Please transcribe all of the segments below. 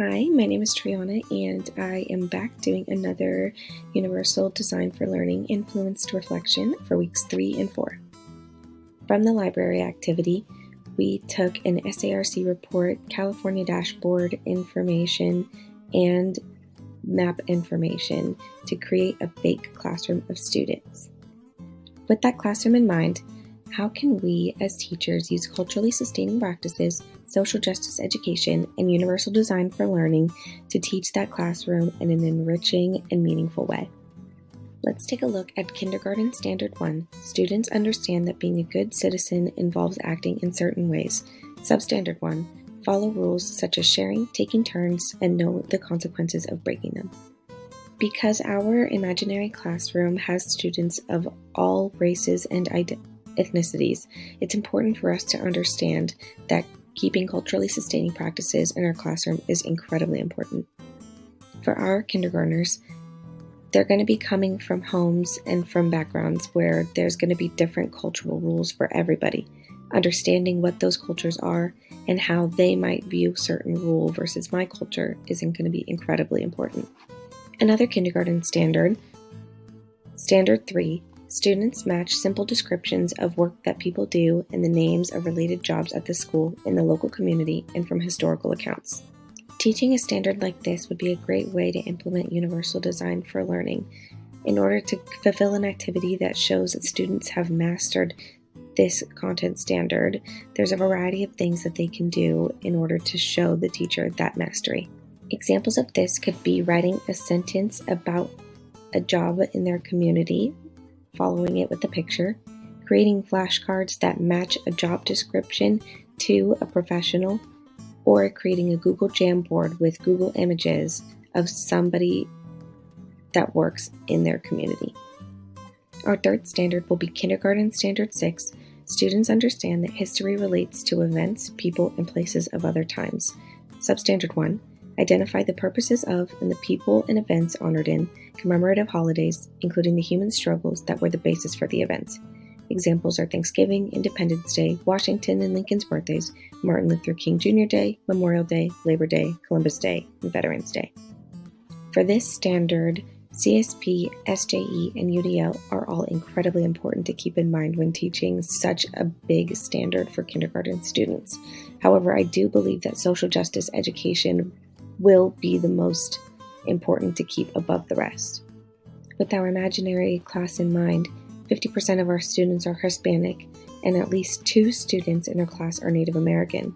Hi, my name is Triana, and I am back doing another Universal Design for Learning Influenced Reflection for weeks 3 and 4. From the library activity, we took an SARC report, California dashboard information, and map information to create a fake classroom of students. With that classroom in mind, how can we as teachers use culturally sustaining practices, social justice education, and universal design for learning to teach that classroom in an enriching and meaningful way? Let's take a look at Kindergarten Standard 1. Students understand that being a good citizen involves acting in certain ways. Substandard 1. Follow rules such as sharing, taking turns, and know the consequences of breaking them. Because our imaginary classroom has students of all races and ethnicities, it's important for us to understand that keeping culturally sustaining practices in our classroom is incredibly important. For our kindergartners, they're going to be coming from homes and from backgrounds where there's going to be different cultural rules for everybody. Understanding what those cultures are and how they might view certain rule versus my culture is going to be incredibly important. Another kindergarten standard, Standard 3, students match simple descriptions of work that people do and the names of related jobs at the school, in the local community, and from historical accounts. Teaching a standard like this would be a great way to implement universal design for learning. In order to fulfill an activity that shows that students have mastered this content standard, there's a variety of things that they can do in order to show the teacher that mastery. Examples of this could be writing a sentence about a job in their community, following it with a picture, creating flashcards that match a job description to a professional, or creating a Google Jamboard with Google images of somebody that works in their community. Our third standard will be Kindergarten Standard 6. Students understand that history relates to events, people, and places of other times. Substandard 1. Identify the purposes of and the people and events honored in commemorative holidays, including the human struggles that were the basis for the events. Examples are Thanksgiving, Independence Day, Washington and Lincoln's birthdays, Martin Luther King Jr. Day, Memorial Day, Labor Day, Columbus Day, and Veterans Day. For this standard, CSP, SJE, and UDL are all incredibly important to keep in mind when teaching such a big standard for kindergarten students. However, I do believe that social justice education will be the most important to keep above the rest. With our imaginary class in mind, 50% of our students are Hispanic, and at least 2 students in our class are Native American.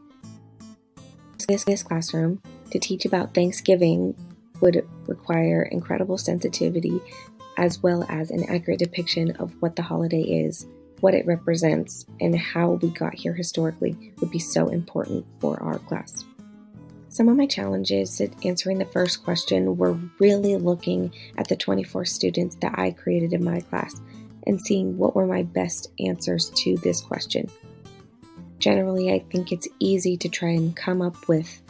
This classroom, to teach about Thanksgiving, would require incredible sensitivity as well as an accurate depiction of what the holiday is, what it represents, and how we got here historically would be so important for our class. Some of my challenges in answering the first question were really looking at the 24 students that I created in my class and seeing what were my best answers to this question. Generally, I think it's easy to try and come up with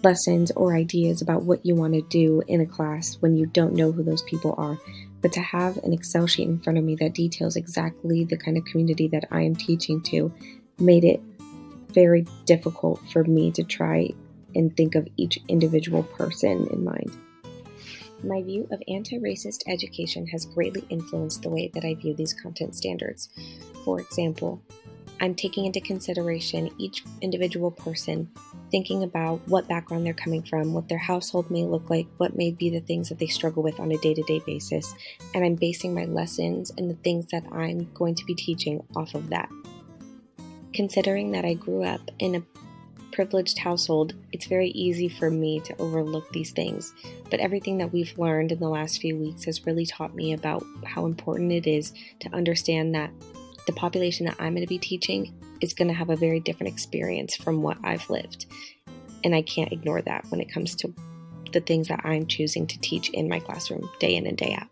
lessons or ideas about what you want to do in a class when you don't know who those people are, but to have an Excel sheet in front of me that details exactly the kind of community that I am teaching to made it very difficult for me to try and think of each individual person in mind. My view of anti-racist education has greatly influenced the way that I view these content standards. For example, I'm taking into consideration each individual person, thinking about what background they're coming from, what their household may look like, what may be the things that they struggle with on a day-to-day basis, and I'm basing my lessons and the things that I'm going to be teaching off of that. Considering that I grew up in a privileged household, it's very easy for me to overlook these things, but everything that we've learned in the last few weeks has really taught me about how important it is to understand that the population that I'm going to be teaching is going to have a very different experience from what I've lived, and I can't ignore that when it comes to the things that I'm choosing to teach in my classroom day in and day out.